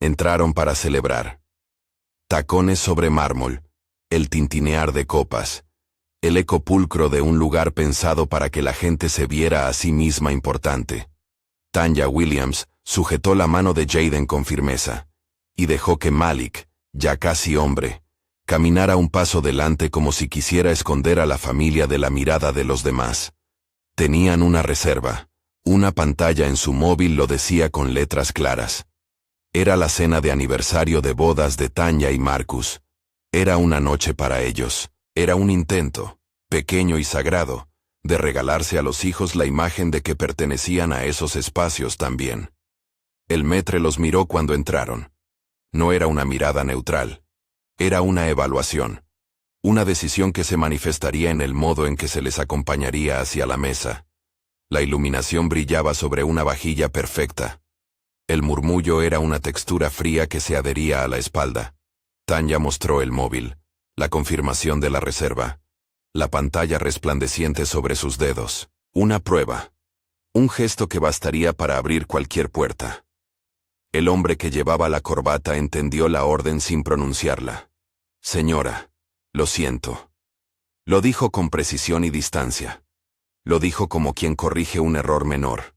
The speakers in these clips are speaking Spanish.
Entraron para celebrar. Tacones sobre mármol, el tintinear de copas, el eco pulcro de un lugar pensado para que la gente se viera a sí misma importante. Tanya Williams sujetó la mano de Jaden con firmeza, y dejó que Malik, ya casi hombre, caminara un paso delante como si quisiera esconder a la familia de la mirada de los demás. Tenían una reserva. Una pantalla en su móvil lo decía con letras claras. Era la cena de aniversario de bodas de Tanya y Marcus. Era una noche para ellos. Era un intento, pequeño y sagrado, de regalarse a los hijos la imagen de que pertenecían a esos espacios también. El maître los miró cuando entraron. No era una mirada neutral. Era una evaluación. Una decisión que se manifestaría en el modo en que se les acompañaría hacia la mesa. La iluminación brillaba sobre una vajilla perfecta. El murmullo era una textura fría que se adhería a la espalda. Tanya mostró el móvil, la confirmación de la reserva, la pantalla resplandeciente sobre sus dedos. Una prueba. Un gesto que bastaría para abrir cualquier puerta. El hombre que llevaba la corbata entendió la orden sin pronunciarla. Señora, lo siento. Lo dijo con precisión y distancia. Lo dijo como quien corrige un error menor.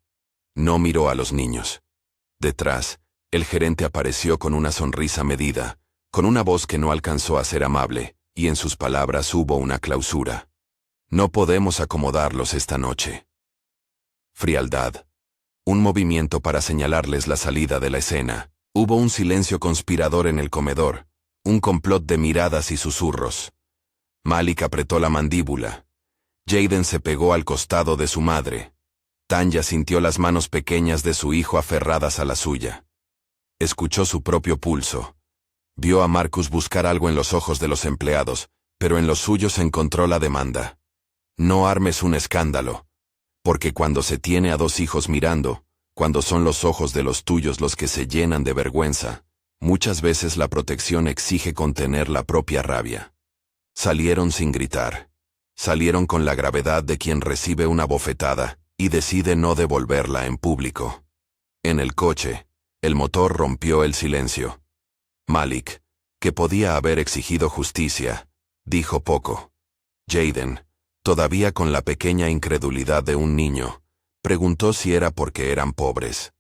No miró a los niños. Detrás, el gerente apareció con una sonrisa medida, con una voz que no alcanzó a ser amable, y en sus palabras hubo una clausura. No podemos acomodarlos esta noche. Frialdad. Un movimiento para señalarles la salida de la escena. Hubo un silencio conspirador en el comedor, un complot de miradas y susurros. Malik apretó la mandíbula. Jaden se pegó al costado de su madre. Tanya sintió las manos pequeñas de su hijo aferradas a la suya. Escuchó su propio pulso. Vio a Marcus buscar algo en los ojos de los empleados, pero en los suyos encontró la demanda. No armes un escándalo. Porque cuando se tiene a dos hijos mirando, cuando son los ojos de los tuyos los que se llenan de vergüenza, muchas veces la protección exige contener la propia rabia. Salieron sin gritar. Salieron con la gravedad de quien recibe una bofetada y decide no devolverla en público. En el coche, el motor rompió el silencio. Malik, que podía haber exigido justicia, dijo poco. Jaden, todavía con la pequeña incredulidad de un niño, preguntó si era porque eran pobres.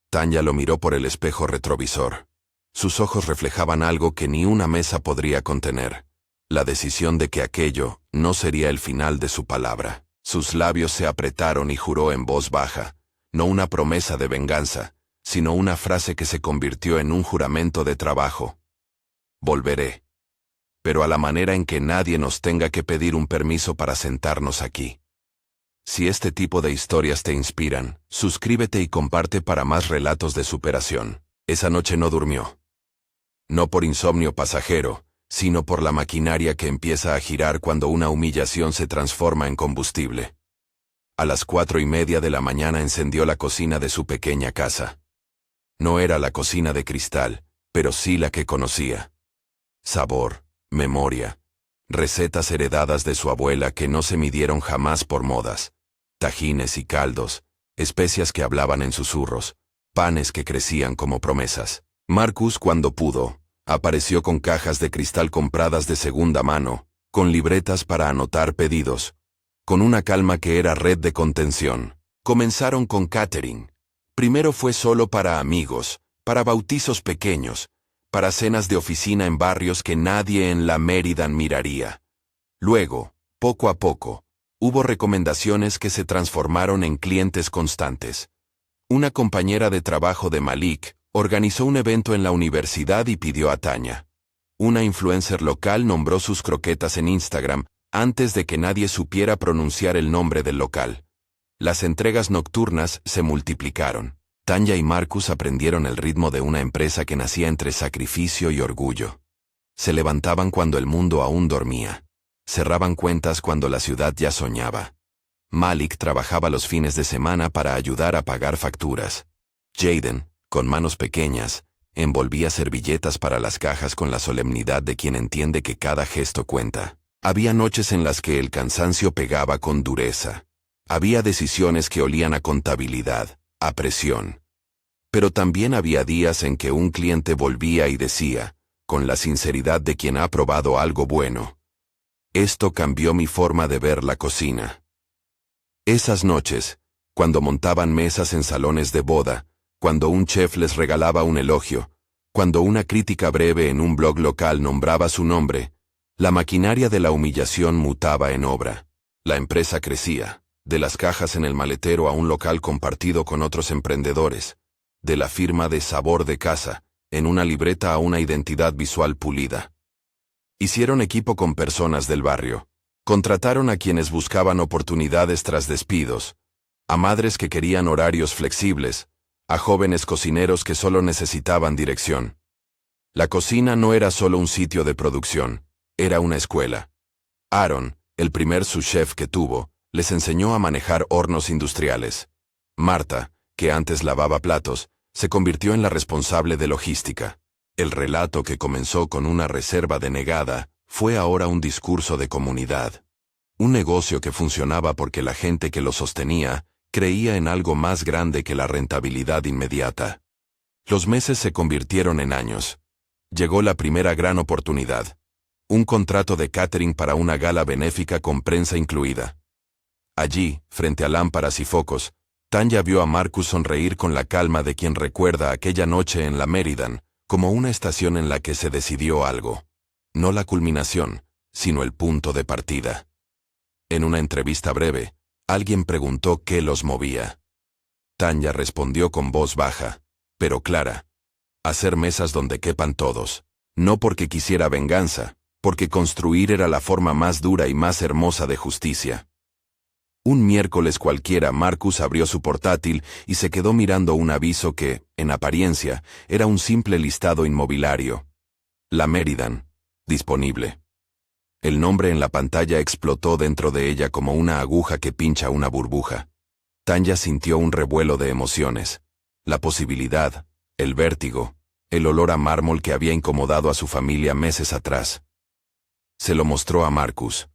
Tanya lo miró por el espejo retrovisor. Sus ojos reflejaban algo que ni una mesa podría contener. La decisión de que aquello no sería el final de su palabra. Sus labios se apretaron y juró en voz baja, no una promesa de venganza, sino una frase que se convirtió en un juramento de trabajo. Volveré. Pero a la manera en que nadie nos tenga que pedir un permiso para sentarnos aquí. Si este tipo de historias te inspiran, suscríbete y comparte para más relatos de superación. Esa noche no durmió. No por insomnio pasajero, sino por la maquinaria que empieza a girar cuando una humillación se transforma en combustible. A las 4:30 de la mañana encendió la cocina de su pequeña casa. No era la cocina de cristal, pero sí la que conocía. Sabor, memoria, recetas heredadas de su abuela que no se midieron jamás por modas, tajines y caldos, especias que hablaban en susurros, panes que crecían como promesas. Marcus, cuando pudo, apareció con cajas de cristal compradas de segunda mano, con libretas para anotar pedidos, con una calma que era red de contención. Comenzaron con catering. Primero fue solo para amigos, para bautizos pequeños, para cenas de oficina en barrios que nadie en la Meridan miraría. Luego, poco a poco, hubo recomendaciones que se transformaron en clientes constantes. Una compañera de trabajo de Malik organizó un evento en la universidad y pidió a Tanya. Una influencer local nombró sus croquetas en Instagram antes de que nadie supiera pronunciar el nombre del local. Las entregas nocturnas se multiplicaron. Tanya y Marcus aprendieron el ritmo de una empresa que nacía entre sacrificio y orgullo. Se levantaban cuando el mundo aún dormía. Cerraban cuentas cuando la ciudad ya soñaba. Malik trabajaba los fines de semana para ayudar a pagar facturas. Jaden, con manos pequeñas, envolvía servilletas para las cajas con la solemnidad de quien entiende que cada gesto cuenta. Había noches en las que el cansancio pegaba con dureza. Había decisiones que olían a contabilidad, a presión. Pero también había días en que un cliente volvía y decía, con la sinceridad de quien ha probado algo bueno: esto cambió mi forma de ver la cocina. Esas noches, cuando montaban mesas en salones de boda, cuando un chef les regalaba un elogio, cuando una crítica breve en un blog local nombraba su nombre, la maquinaria de la humillación mutaba en obra. La empresa crecía, de las cajas en el maletero a un local compartido con otros emprendedores, de la firma de Sabor de Casa, en una libreta a una identidad visual pulida. Hicieron equipo con personas del barrio. Contrataron a quienes buscaban oportunidades tras despidos, a madres que querían horarios flexibles, a jóvenes cocineros que solo necesitaban dirección. La cocina no era solo un sitio de producción, era una escuela. Aaron, el primer sous-chef que tuvo, les enseñó a manejar hornos industriales. Marta, que antes lavaba platos, se convirtió en la responsable de logística. El relato que comenzó con una reserva denegada fue ahora un discurso de comunidad. Un negocio que funcionaba porque la gente que lo sostenía creía en algo más grande que la rentabilidad inmediata. Los meses se convirtieron en años. Llegó la primera gran oportunidad. Un contrato de catering para una gala benéfica con prensa incluida. Allí, frente a lámparas y focos, Tanya vio a Marcus sonreír con la calma de quien recuerda aquella noche en la Meridan, como una estación en la que se decidió algo. No la culminación, sino el punto de partida. En una entrevista breve, alguien preguntó qué los movía. Tanya respondió con voz baja, pero clara: hacer mesas donde quepan todos. No porque quisiera venganza, porque construir era la forma más dura y más hermosa de justicia. Un miércoles cualquiera Marcus abrió su portátil y se quedó mirando un aviso que, en apariencia, era un simple listado inmobiliario. La Meridan, disponible. El nombre en la pantalla explotó dentro de ella como una aguja que pincha una burbuja. Tanya sintió un revuelo de emociones. La posibilidad, el vértigo, el olor a mármol que había incomodado a su familia meses atrás. Se lo mostró a Marcus.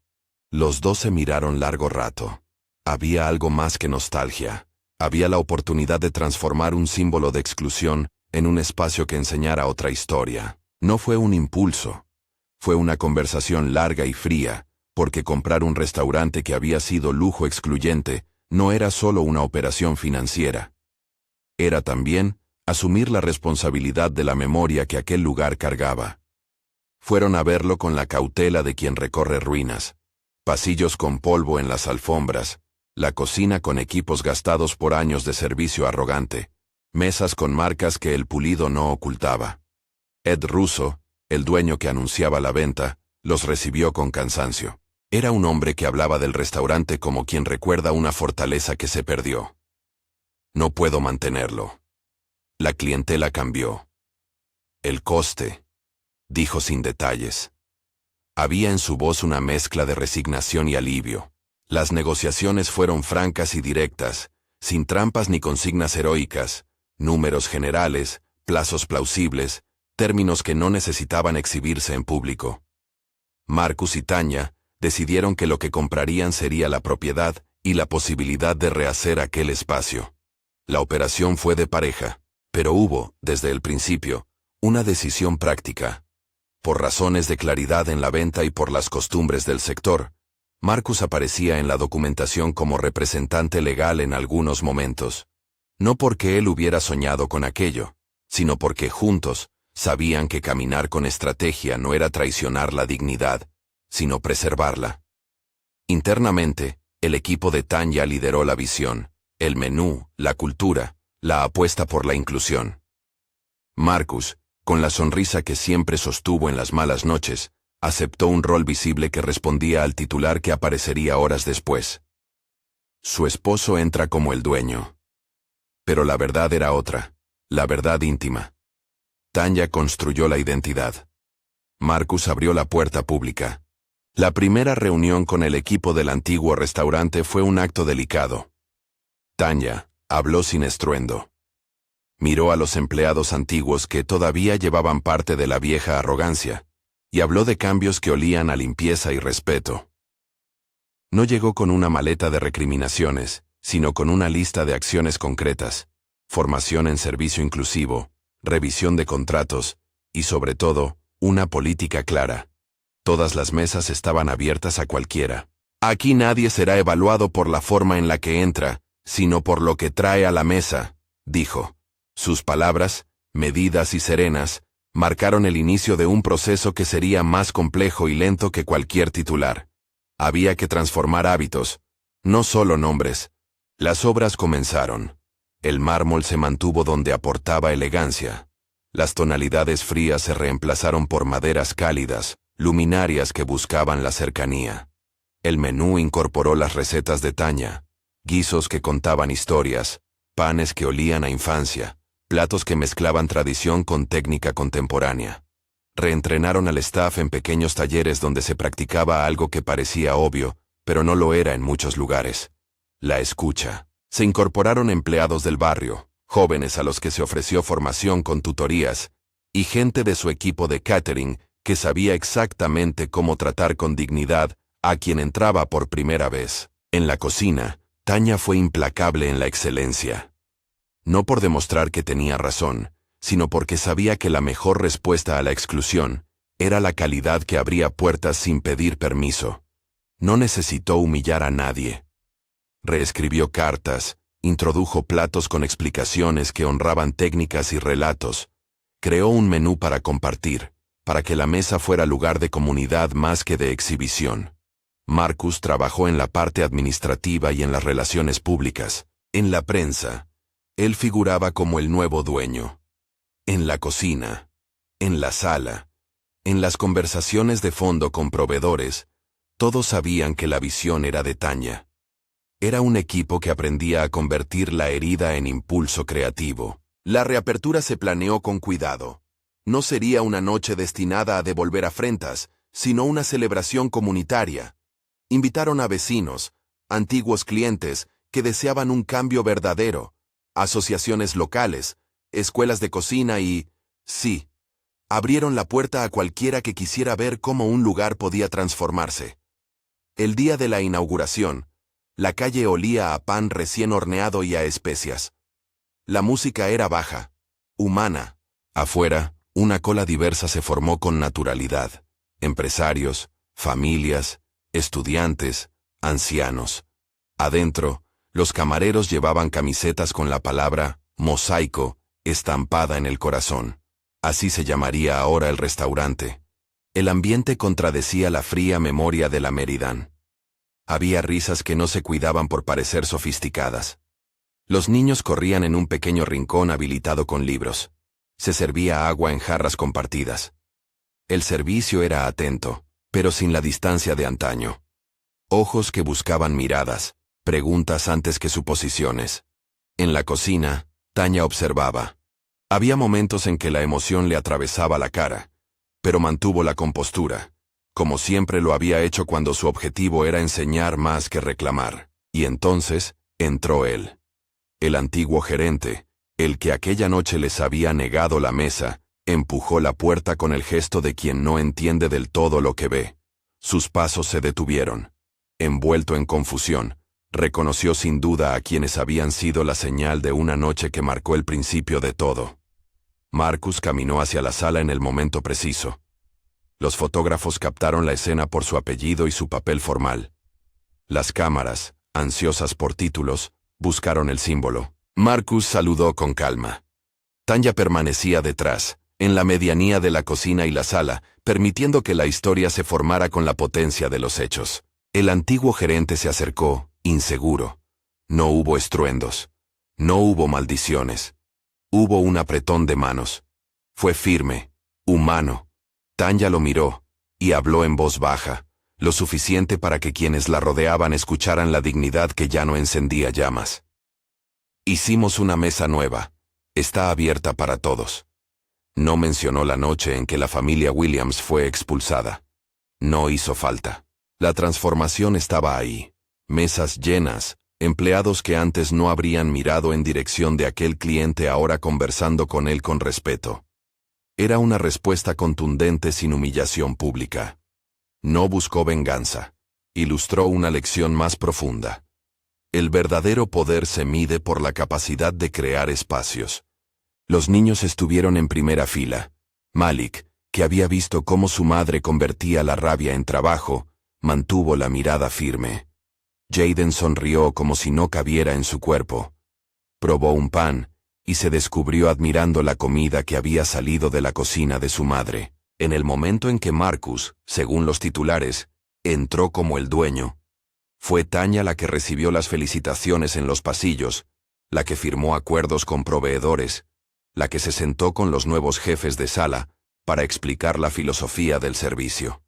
Los dos se miraron largo rato. Había algo más que nostalgia. Había la oportunidad de transformar un símbolo de exclusión en un espacio que enseñara otra historia. No fue un impulso. Fue una conversación larga y fría, porque comprar un restaurante que había sido lujo excluyente no era solo una operación financiera. Era también asumir la responsabilidad de la memoria que aquel lugar cargaba. Fueron a verlo con la cautela de quien recorre ruinas. Pasillos con polvo en las alfombras, la cocina con equipos gastados por años de servicio arrogante, mesas con marcas que el pulido no ocultaba. Ed Russo, el dueño que anunciaba la venta, los recibió con cansancio. Era un hombre que hablaba del restaurante como quien recuerda una fortaleza que se perdió. No puedo mantenerlo. La clientela cambió. El coste, dijo sin detalles. Había en su voz una mezcla de resignación y alivio. Las negociaciones fueron francas y directas, sin trampas ni consignas heroicas, números generales, plazos plausibles, términos que no necesitaban exhibirse en público. Marcus y Tanya decidieron que lo que comprarían sería la propiedad y la posibilidad de rehacer aquel espacio. La operación fue de pareja, pero hubo, desde el principio, una decisión práctica. Por razones de claridad en la venta y por las costumbres del sector, Marcus aparecía en la documentación como representante legal en algunos momentos. No porque él hubiera soñado con aquello, sino porque juntos sabían que caminar con estrategia no era traicionar la dignidad, sino preservarla. Internamente, el equipo de Tanya lideró la visión, el menú, la cultura, la apuesta por la inclusión. Marcus, con la sonrisa que siempre sostuvo en las malas noches, aceptó un rol visible que respondía al titular que aparecería horas después. Su esposo entra como el dueño. Pero la verdad era otra, la verdad íntima. Tanya construyó la identidad. Marcus abrió la puerta pública. La primera reunión con el equipo del antiguo restaurante fue un acto delicado. Tanya habló sin estruendo. Miró a los empleados antiguos que todavía llevaban parte de la vieja arrogancia, y habló de cambios que olían a limpieza y respeto. No llegó con una maleta de recriminaciones, sino con una lista de acciones concretas. formación en servicio inclusivo, revisión de contratos y, sobre todo, una política clara. Todas las mesas estaban abiertas a cualquiera. Aquí nadie será evaluado por la forma en la que entra, sino por lo que trae a la mesa, dijo. Sus palabras, medidas y serenas, marcaron el inicio de un proceso que sería más complejo y lento que cualquier titular. Había que transformar hábitos, no solo nombres. Las obras comenzaron. El mármol se mantuvo donde aportaba elegancia. Las tonalidades frías se reemplazaron por maderas cálidas, luminarias que buscaban la cercanía. El menú incorporó las recetas de Tanya, guisos que contaban historias, panes que olían a infancia, platos que mezclaban tradición con técnica contemporánea. Reentrenaron al staff en pequeños talleres donde se practicaba algo que parecía obvio, pero no lo era en muchos lugares: la escucha. Se incorporaron empleados del barrio, jóvenes a los que se ofreció formación con tutorías, y gente de su equipo de catering que sabía exactamente cómo tratar con dignidad a quien entraba por primera vez. En la cocina, Tanya fue implacable en la excelencia. No por demostrar que tenía razón, sino porque sabía que la mejor respuesta a la exclusión era la calidad que abría puertas sin pedir permiso. No necesitó humillar a nadie. Reescribió cartas, introdujo platos con explicaciones que honraban técnicas y relatos, creó un menú para compartir, para que la mesa fuera lugar de comunidad más que de exhibición. Marcus trabajó en la parte administrativa y en las relaciones públicas. En la prensa, él figuraba como el nuevo dueño. En la cocina, en la sala, en las conversaciones de fondo con proveedores, todos sabían que la visión era de Tanya. Era un equipo que aprendía a convertir la herida en impulso creativo. La reapertura se planeó con cuidado. No sería una noche destinada a devolver afrentas, sino una celebración comunitaria. Invitaron a vecinos, antiguos clientes que deseaban un cambio verdadero, asociaciones locales, escuelas de cocina y, sí, abrieron la puerta a cualquiera que quisiera ver cómo un lugar podía transformarse. El día de la inauguración, la calle olía a pan recién horneado y a especias. La música era baja, humana. Afuera, una cola diversa se formó con naturalidad. Empresarios, familias, estudiantes, ancianos. Adentro, los camareros llevaban camisetas con la palabra mosaico estampada en el corazón. Así se llamaría ahora el restaurante. El ambiente contradecía la fría memoria de la Meridan. Había risas que no se cuidaban por parecer sofisticadas. Los niños corrían en un pequeño rincón habilitado con libros. Se servía agua en jarras compartidas. El servicio era atento, pero sin la distancia de antaño. Ojos que buscaban miradas, preguntas antes que suposiciones. En la cocina, Tanya observaba. Había momentos en que la emoción le atravesaba la cara, pero mantuvo la compostura, como siempre lo había hecho cuando su objetivo era enseñar más que reclamar. Y entonces, entró él. El antiguo gerente, el que aquella noche les había negado la mesa, empujó la puerta con el gesto de quien no entiende del todo lo que ve. Sus pasos se detuvieron. Envuelto en confusión, reconoció sin duda a quienes habían sido la señal de una noche que marcó el principio de todo. Marcus caminó hacia la sala en el momento preciso. Los fotógrafos captaron la escena por su apellido y su papel formal. Las cámaras, ansiosas por títulos, buscaron el símbolo. Marcus saludó con calma. Tanya permanecía detrás, en la medianía de la cocina y la sala, permitiendo que la historia se formara con la potencia de los hechos. El antiguo gerente se acercó, inseguro. No hubo estruendos. No hubo maldiciones. Hubo un apretón de manos. Fue firme, humano. Tanya lo miró, y habló en voz baja, lo suficiente para que quienes la rodeaban escucharan la dignidad que ya no encendía llamas. Hicimos una mesa nueva. Está abierta para todos. No mencionó la noche en que la familia Williams fue expulsada. No hizo falta. La transformación estaba ahí. Mesas llenas, empleados que antes no habrían mirado en dirección de aquel cliente ahora conversando con él con respeto. Era una respuesta contundente sin humillación pública. No buscó venganza. Ilustró una lección más profunda. El verdadero poder se mide por la capacidad de crear espacios. Los niños estuvieron en primera fila. Malik, que había visto cómo su madre convertía la rabia en trabajo, mantuvo la mirada firme. Jaden sonrió como si no cabiera en su cuerpo. Probó un pan, y se descubrió admirando la comida que había salido de la cocina de su madre. En el momento en que Marcus, según los titulares, entró como el dueño, fue Tanya la que recibió las felicitaciones en los pasillos, la que firmó acuerdos con proveedores, la que se sentó con los nuevos jefes de sala para explicar la filosofía del servicio.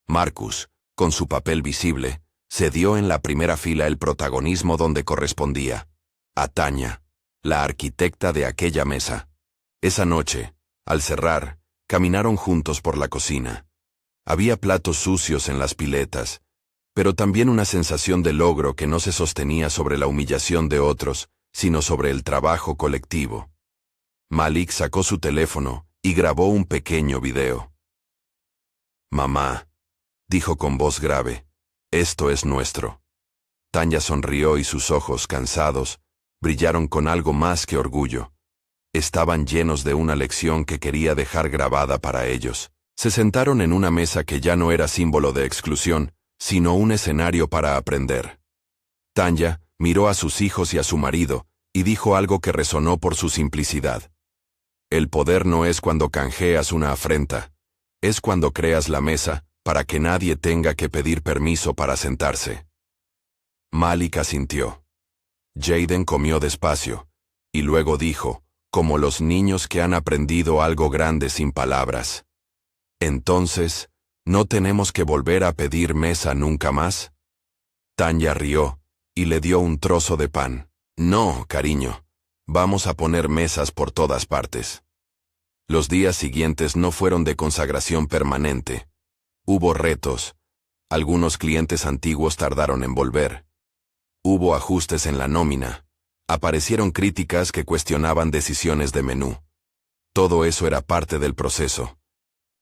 Marcus, con su papel visible, cedió en la primera fila el protagonismo donde correspondía, a Tanya, la arquitecta de aquella mesa. Esa noche, al cerrar, caminaron juntos por la cocina. Había platos sucios en las piletas, pero también una sensación de logro que no se sostenía sobre la humillación de otros, sino sobre el trabajo colectivo. Malik sacó su teléfono y grabó un pequeño video. «Mamá», dijo con voz grave, «esto es nuestro». Tanya sonrió y sus ojos, cansados, brillaron con algo más que orgullo. Estaban llenos de una lección que quería dejar grabada para ellos. Se sentaron en una mesa que ya no era símbolo de exclusión, sino un escenario para aprender. Tanya miró a sus hijos y a su marido, y dijo algo que resonó por su simplicidad. El poder no es cuando canjeas una afrenta, es cuando creas la mesa para que nadie tenga que pedir permiso para sentarse. Malik asintió. Jaden comió despacio, y luego dijo, como los niños que han aprendido algo grande sin palabras. Entonces, ¿no tenemos que volver a pedir mesa nunca más? Tanya rió, y le dio un trozo de pan. No, cariño, vamos a poner mesas por todas partes. Los días siguientes no fueron de consagración permanente. Hubo retos. Algunos clientes antiguos tardaron en volver. Hubo ajustes en la nómina. Aparecieron críticas que cuestionaban decisiones de menú. Todo eso era parte del proceso.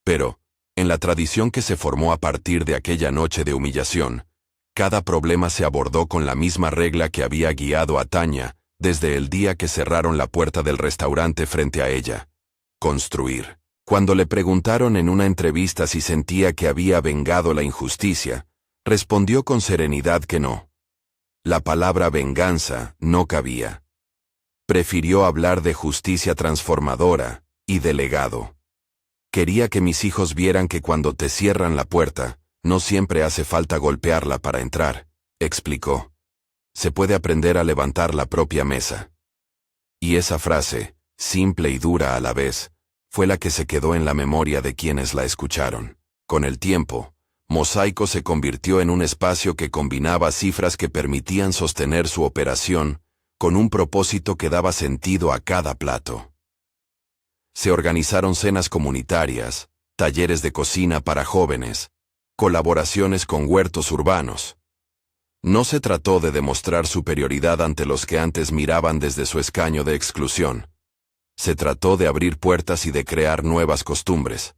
Pero, en la tradición que se formó a partir de aquella noche de humillación, cada problema se abordó con la misma regla que había guiado a Tanya desde el día que cerraron la puerta del restaurante frente a ella. Construir. Cuando le preguntaron en una entrevista si sentía que había vengado la injusticia, respondió con serenidad que no. La palabra venganza no cabía. Prefirió hablar de justicia transformadora y de legado. Quería que mis hijos vieran que cuando te cierran la puerta, no siempre hace falta golpearla para entrar, explicó. Se puede aprender a levantar la propia mesa. Y esa frase, simple y dura a la vez, fue la que se quedó en la memoria de quienes la escucharon. Con el tiempo, Mosaico se convirtió en un espacio que combinaba cifras que permitían sostener su operación, con un propósito que daba sentido a cada plato. Se organizaron cenas comunitarias, talleres de cocina para jóvenes, colaboraciones con huertos urbanos. No se trató de demostrar superioridad ante los que antes miraban desde su escaño de exclusión. Se trató de abrir puertas y de crear nuevas costumbres.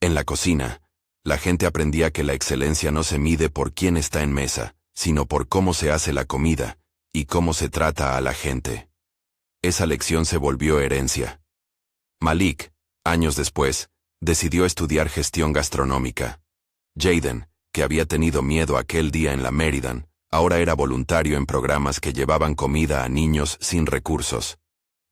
En la cocina, la gente aprendía que la excelencia no se mide por quién está en mesa, sino por cómo se hace la comida y cómo se trata a la gente. Esa lección se volvió herencia. Malik, años después, decidió estudiar gestión gastronómica. Jaden, que había tenido miedo aquel día en la Meridan, ahora era voluntario en programas que llevaban comida a niños sin recursos.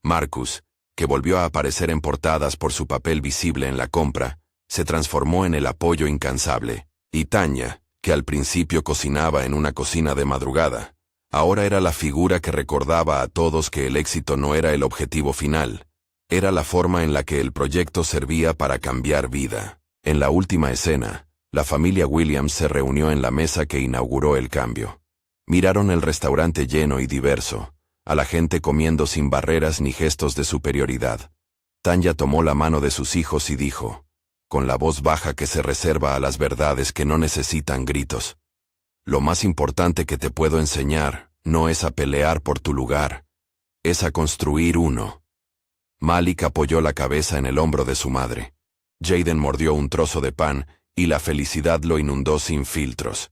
Marcus, que volvió a aparecer en portadas por su papel visible en la compra, se transformó en el apoyo incansable. Y Tanya, que al principio cocinaba en una cocina de madrugada, ahora era la figura que recordaba a todos que el éxito no era el objetivo final, era la forma en la que el proyecto servía para cambiar vida. En la última escena, la familia Williams se reunió en la mesa que inauguró el cambio. Miraron el restaurante lleno y diverso, a la gente comiendo sin barreras ni gestos de superioridad. Tanya tomó la mano de sus hijos y dijo, con la voz baja que se reserva a las verdades que no necesitan gritos: lo más importante que te puedo enseñar no es a pelear por tu lugar, es a construir uno. Malik apoyó la cabeza en el hombro de su madre. Jaden mordió un trozo de pan y la felicidad lo inundó sin filtros.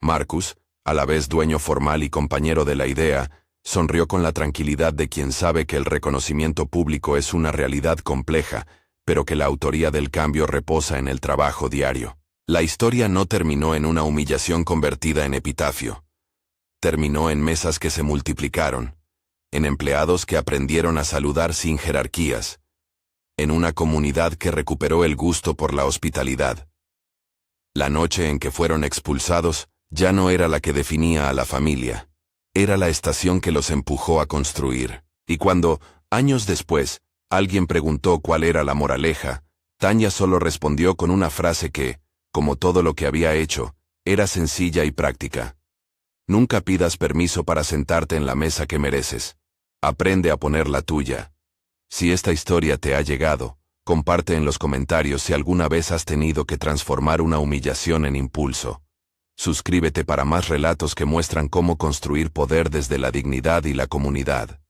Marcus, a la vez dueño formal y compañero de la idea, sonrió con la tranquilidad de quien sabe que el reconocimiento público es una realidad compleja, pero que la autoría del cambio reposa en el trabajo diario. La historia no terminó en una humillación convertida en epitafio. Terminó en mesas que se multiplicaron, en empleados que aprendieron a saludar sin jerarquías, en una comunidad que recuperó el gusto por la hospitalidad. La noche en que fueron expulsados ya no era la que definía a la familia, era la estación que los empujó a construir. Y cuando, años después, alguien preguntó cuál era la moraleja, Tanya solo respondió con una frase que, como todo lo que había hecho, era sencilla y práctica. Nunca pidas permiso para sentarte en la mesa que mereces. Aprende a poner la tuya. Si esta historia te ha llegado, comparte en los comentarios si alguna vez has tenido que transformar una humillación en impulso. Suscríbete para más relatos que muestran cómo construir poder desde la dignidad y la comunidad.